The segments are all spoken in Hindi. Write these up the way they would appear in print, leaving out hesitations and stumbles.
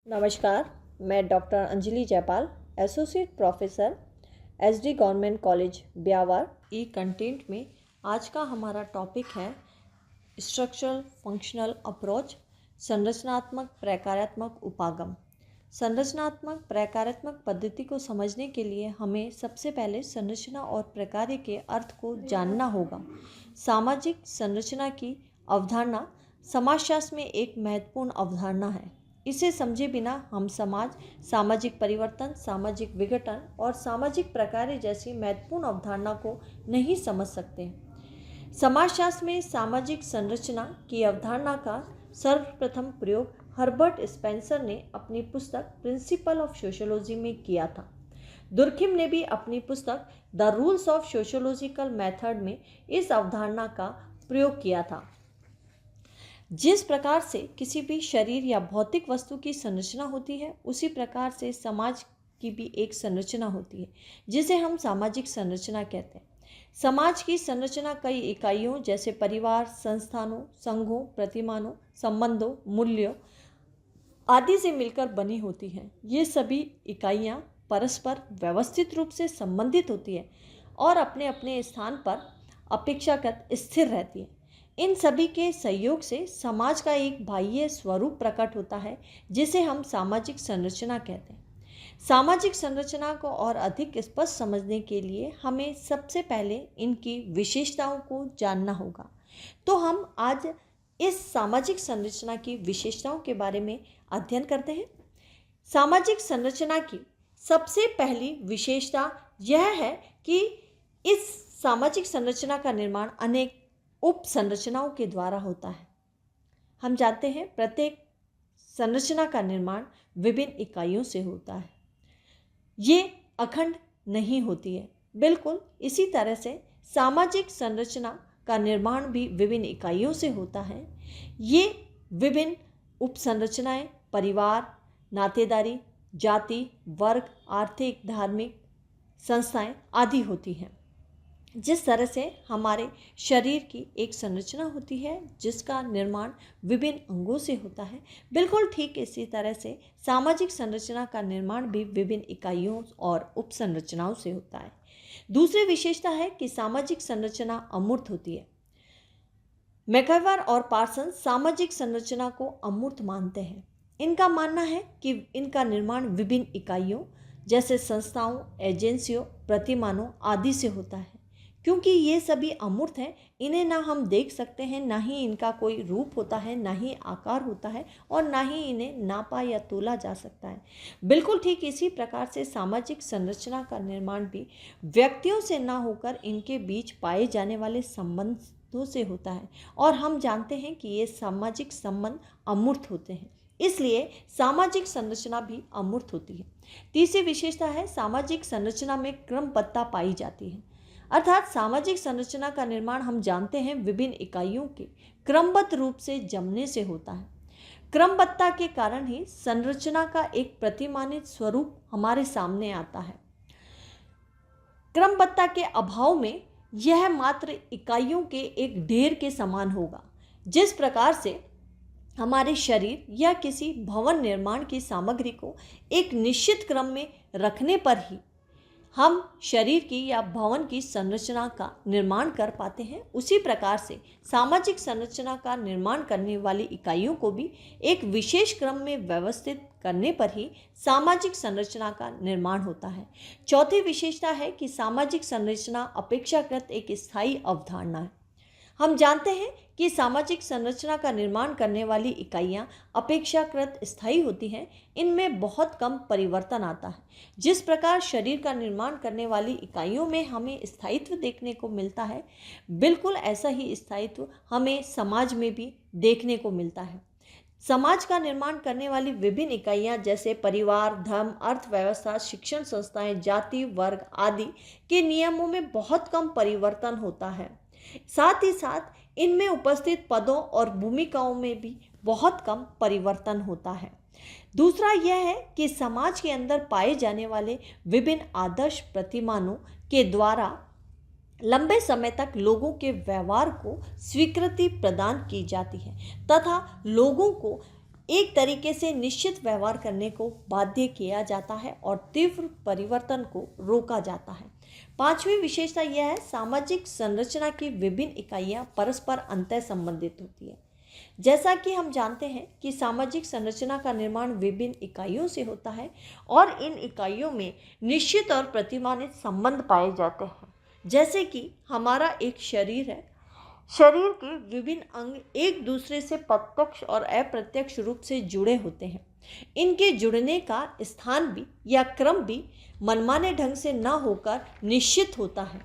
नमस्कार। मैं doctor Anjali Jaipal, associate professor SD government college Beawar e content में आज का हमारा टॉपिक है स्ट्रक्चरल फंक्शनल अप्रोच, संरचनात्मक प्रकारात्मक उपागम। संरचनात्मक प्रकारात्मक पद्धति को समझने के लिए हमें सबसे पहले संरचना और प्रकार्य के अर्थ को जानना होगा। सामाजिक संरचना की अवधारणा समाजशास्त्र में एक महत्वपूर्ण अवधारणा है। इसे समझे बिना हम समाज, सामाजिक परिवर्तन, सामाजिक विघटन और सामाजिक प्रकार्य जैसी महत्वपूर्ण अवधारणा को नहीं समझ सकते। समाजशास्त्र में सामाजिक संरचना की अवधारणा का सर्वप्रथम प्रयोग हर्बर्ट स्पेंसर ने अपनी पुस्तक प्रिंसिपल ऑफ सोशियोलॉजी में किया था। दुर्खिम ने भी अपनी पुस्तक the rules of sociological method में इस अवधारणा का प्रयोग किया था। जिस प्रकार से किसी भी शरीर या भौतिक वस्तु की संरचना होती है, उसी प्रकार से समाज की भी एक संरचना होती है, जिसे हम सामाजिक संरचना कहते हैं। समाज की संरचना कई इकाइयों जैसे परिवार, संस्थानों, संघों, प्रतिमानों, संबंधों, मूल्यों आदि से मिलकर बनी होती हैं। ये सभी इकाइयाँ परस्पर व्यवस्थित रूप से संबंधित होती है और अपने अपने स्थान पर अपेक्षाकृत स्थिर रहती है। इन सभी के सहयोग से समाज का एक बाह्य स्वरूप प्रकट होता है, जिसे हम सामाजिक संरचना कहते हैं। सामाजिक संरचना को और अधिक स्पष्ट समझने के लिए हमें सबसे पहले इनकी विशेषताओं को जानना होगा। तो हम आज इस सामाजिक संरचना की विशेषताओं के बारे में अध्ययन करते हैं। सामाजिक संरचना की सबसे पहली विशेषता यह है कि इस सामाजिक संरचना का निर्माण अनेक उप संरचनाओं के द्वारा होता है। हम जानते हैं प्रत्येक संरचना का निर्माण विभिन्न इकाइयों से होता है। ये अखंड नहीं होती है। बिल्कुल इसी तरह से सामाजिक संरचना का निर्माण भी विभिन्न इकाइयों से होता है। ये विभिन्न उप संरचनाएं परिवार, नातेदारी, जाति, वर्ग, आर्थिक, धार्मिक संस्थाएं आदि होती हैं। जिस तरह से हमारे शरीर की एक संरचना होती है जिसका निर्माण विभिन्न अंगों से होता है, बिल्कुल ठीक इसी तरह से सामाजिक संरचना का निर्माण भी विभिन्न इकाइयों और उप संरचनाओं से होता है। दूसरी विशेषता है कि सामाजिक संरचना अमूर्त होती है। मैकइवर और पार्सन सामाजिक संरचना को अमूर्त मानते हैं। इनका मानना है कि इनका निर्माण विभिन्न इकाइयों जैसे संस्थाओं, एजेंसियों, प्रतिमानों आदि से होता है। क्योंकि ये सभी अमूर्त हैं, इन्हें ना हम देख सकते हैं, ना ही इनका कोई रूप होता है, ना ही आकार होता है और ना ही इन्हें नापा या तोला जा सकता है। बिल्कुल ठीक इसी प्रकार से सामाजिक संरचना का निर्माण भी व्यक्तियों से ना होकर इनके बीच पाए जाने वाले संबंधों से होता है और हम जानते हैं कि ये सामाजिक संबंध अमूर्त होते हैं, इसलिए सामाजिक संरचना भी अमूर्त होती है। तीसरी विशेषता है सामाजिक संरचना में क्रमबद्धता पाई जाती है। अर्थात सामाजिक संरचना का निर्माण हम जानते हैं विभिन्न इकाइयों के क्रमबद्ध रूप से जमने से होता है। क्रमबद्धता के कारण ही संरचना का एक प्रतिमानित स्वरूप हमारे सामने आता है। क्रमबद्धता के अभाव में यह मात्र इकाइयों के एक ढेर के समान होगा। जिस प्रकार से हमारे शरीर या किसी भवन निर्माण की सामग्री को एक निश्चित क्रम में रखने पर ही हम शरीर की या भवन की संरचना का निर्माण कर पाते हैं, उसी प्रकार से सामाजिक संरचना का निर्माण करने वाली इकाइयों को भी एक विशेष क्रम में व्यवस्थित करने पर ही सामाजिक संरचना का निर्माण होता है। चौथी विशेषता है कि सामाजिक संरचना अपेक्षाकृत एक स्थायी अवधारणा है। हम जानते हैं कि सामाजिक संरचना का निर्माण करने वाली इकाइयां अपेक्षाकृत स्थायी होती हैं। इनमें बहुत कम परिवर्तन आता है। जिस प्रकार शरीर का निर्माण करने वाली इकाइयों में हमें स्थायित्व देखने को मिलता है, बिल्कुल ऐसा ही स्थायित्व हमें समाज में भी देखने को मिलता है। समाज का निर्माण करने वाली विभिन्न इकाइयां जैसे परिवार, धर्म, अर्थव्यवस्था, शिक्षण संस्थाएं, जाति, वर्ग आदि के नियमों में बहुत कम परिवर्तन होता है। साथ ही साथ इनमें उपस्थित पदों और भूमिकाओं में भी बहुत कम परिवर्तन होता है। दूसरा यह है कि समाज के अंदर पाए जाने वाले विभिन्न आदर्श प्रतिमानों के द्वारा लंबे समय तक लोगों के व्यवहार को स्वीकृति प्रदान की जाती है तथा लोगों को एक तरीके से निश्चित व्यवहार करने को बाध्य किया जाता है और तीव्र परिवर्तन को रोका जाता है। पांचवी विशेषता यह है, सामाजिक संरचना की विभिन्न इकाइयां परस्पर अंतः संबंधित होती है। जैसा कि हम जानते हैं कि सामाजिक संरचना का निर्माण विभिन्न इकाइयों से होता है और इन इकाइयों में निश्चित और प्रतिमानित संबंध पाए जाते हैं। जैसे कि हमारा एक शरीर है, शरीर के विभिन्न अंग एक दूसरे से प्रत्यक्ष और अप्रत्यक्ष रूप से जुड़े होते हैं। इनके जुड़ने का स्थान भी या क्रम भी मनमाने ढंग से न होकर निश्चित होता है।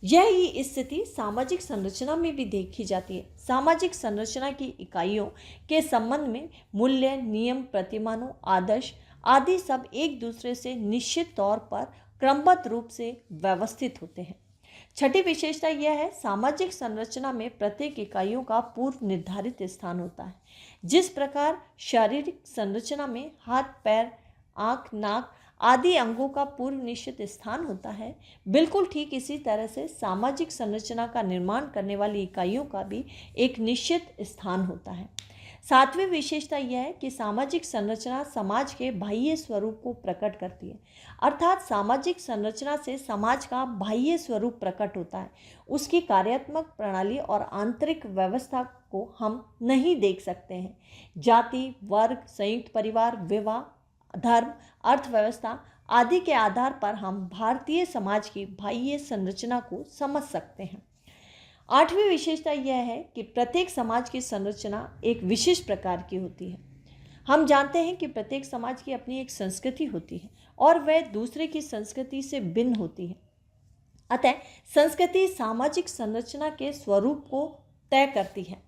यही स्थिति सामाजिक संरचना में भी देखी जाती है। सामाजिक संरचना की इकाइयों के संबंध में मूल्य, नियम, प्रतिमानों, आदर्श आदि सब एक दूसरे से निश्चित तौर पर क्रमबद्ध रूप से व्यवस्थित होते हैं। छठी विशेषता यह है, सामाजिक संरचना में प्रत्येक इकाइयों का पूर्व निर्धारित स्थान होता है। जिस प्रकार शारीरिक संरचना में हाथ, पैर, आँख, नाक आदि अंगों का पूर्व निश्चित स्थान होता है, बिल्कुल ठीक इसी तरह से सामाजिक संरचना का निर्माण करने वाली इकाइयों का भी एक निश्चित स्थान होता है। सातवीं विशेषता यह है कि सामाजिक संरचना समाज के बाह्य स्वरूप को प्रकट करती है। अर्थात सामाजिक संरचना से समाज का बाह्य स्वरूप प्रकट होता है। उसकी कार्यात्मक प्रणाली और आंतरिक व्यवस्था को हम नहीं देख सकते हैं। जाति, वर्ग, संयुक्त परिवार, विवाह, धर्म, अर्थव्यवस्था आदि के आधार पर हम भारतीय समाज की बाह्य संरचना को समझ सकते हैं। आठवीं विशेषता यह है कि प्रत्येक समाज की संरचना एक विशेष प्रकार की होती है। हम जानते हैं कि प्रत्येक समाज की अपनी एक संस्कृति होती है और वह दूसरे की संस्कृति से भिन्न होती है। अतः संस्कृति सामाजिक संरचना के स्वरूप को तय करती है।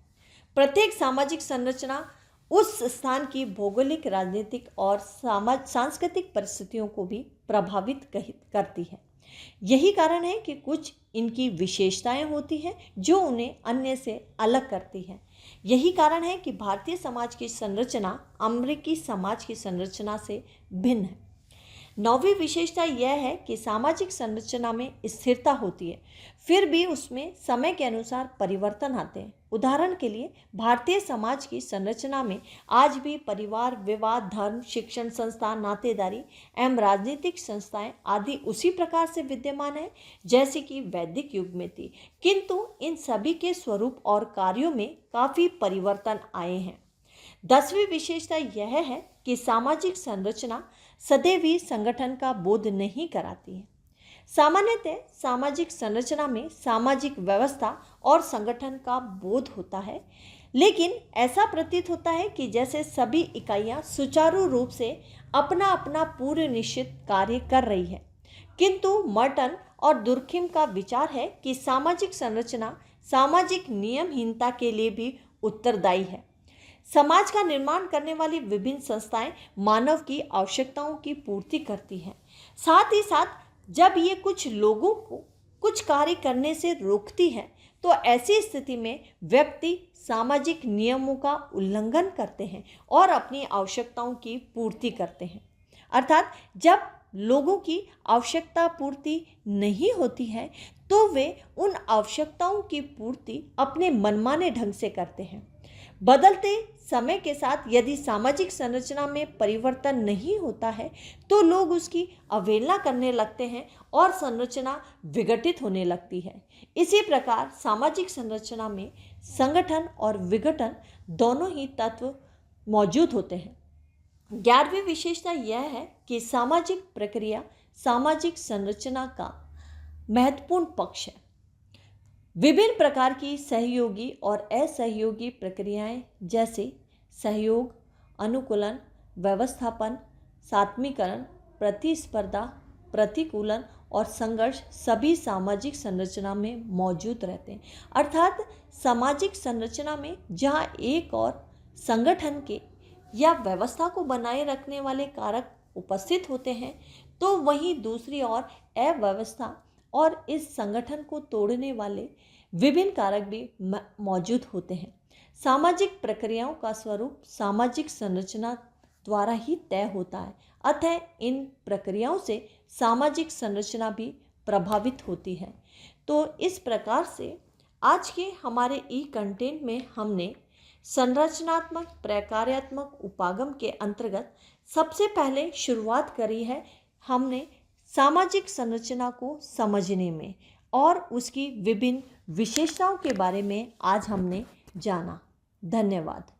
प्रत्येक सामाजिक संरचना उस स्थान की भौगोलिक, राजनीतिक और सांस्कृतिक परिस्थितियों को भी प्रभावित करती है। यही कारण है कि कुछ इनकी विशेषताएं होती हैं जो उन्हें अन्य से अलग करती है। यही कारण है कि भारतीय समाज की संरचना अमेरिकी समाज की संरचना से भिन्न है। नौवीं विशेषता यह है कि सामाजिक संरचना में स्थिरता होती है, फिर भी उसमें समय के अनुसार परिवर्तन आते हैं। उदाहरण के लिए भारतीय समाज की संरचना में आज भी परिवार, विवाह, धर्म, शिक्षण संस्थान, नातेदारी एवं राजनीतिक संस्थाएं आदि उसी प्रकार से विद्यमान है जैसे कि वैदिक युग में थी, किंतु इन सभी के स्वरूप और कार्यों में काफ़ी परिवर्तन आए हैं। 10वीं विशेषता यह है कि सामाजिक संरचना सदैव ही संगठन का बोध नहीं कराती है। सामान्यतः सामाजिक संरचना में सामाजिक व्यवस्था और संगठन का बोध होता है, लेकिन ऐसा प्रतीत होता है कि जैसे सभी इकाइयां सुचारू रूप से अपना अपना पूर्व निश्चित कार्य कर रही है। किंतु मर्टन और दुर्खिम का विचार है कि सामाजिक संरचना सामाजिक नियमहीनता के लिए भी उत्तरदायी है। समाज का निर्माण करने वाली विभिन्न संस्थाएं मानव की आवश्यकताओं की पूर्ति करती हैं। साथ ही साथ जब ये कुछ लोगों को कुछ कार्य करने से रोकती है तो ऐसी स्थिति में व्यक्ति सामाजिक नियमों का उल्लंघन करते हैं और अपनी आवश्यकताओं की पूर्ति करते हैं। अर्थात जब लोगों की आवश्यकता पूर्ति नहीं होती है तो वे उन आवश्यकताओं की पूर्ति अपने मनमाने ढंग से करते हैं। बदलते समय के साथ यदि सामाजिक संरचना में परिवर्तन नहीं होता है तो लोग उसकी अवहेलना करने लगते हैं और संरचना विघटित होने लगती है। इसी प्रकार सामाजिक संरचना में संगठन और विघटन दोनों ही तत्व मौजूद होते हैं। 11वीं विशेषता यह है कि सामाजिक प्रक्रिया सामाजिक संरचना का महत्वपूर्ण पक्ष है। विभिन्न प्रकार की सहयोगी और असहयोगी प्रक्रियाएं जैसे सहयोग, अनुकूलन, व्यवस्थापन, सात्मीकरण, प्रतिस्पर्धा, प्रतिकूलन और संघर्ष सभी सामाजिक संरचना में मौजूद रहते हैं। अर्थात सामाजिक संरचना में जहां एक और संगठन के या व्यवस्था को बनाए रखने वाले कारक उपस्थित होते हैं तो वहीं दूसरी ओर अव्यवस्था और इस संगठन को तोड़ने वाले विभिन्न कारक भी मौजूद होते हैं। सामाजिक प्रक्रियाओं का स्वरूप सामाजिक संरचना द्वारा ही तय होता है, अतः इन प्रक्रियाओं से सामाजिक संरचना भी प्रभावित होती है। तो इस प्रकार से आज के हमारे ई कंटेंट में हमने संरचनात्मक प्रकार्यात्मक उपागम के अंतर्गत सबसे पहले शुरुआत करी है हमने सामाजिक संरचना को समझने में, और उसकी विभिन्न विशेषताओं के बारे में आज हमने जाना। धन्यवाद।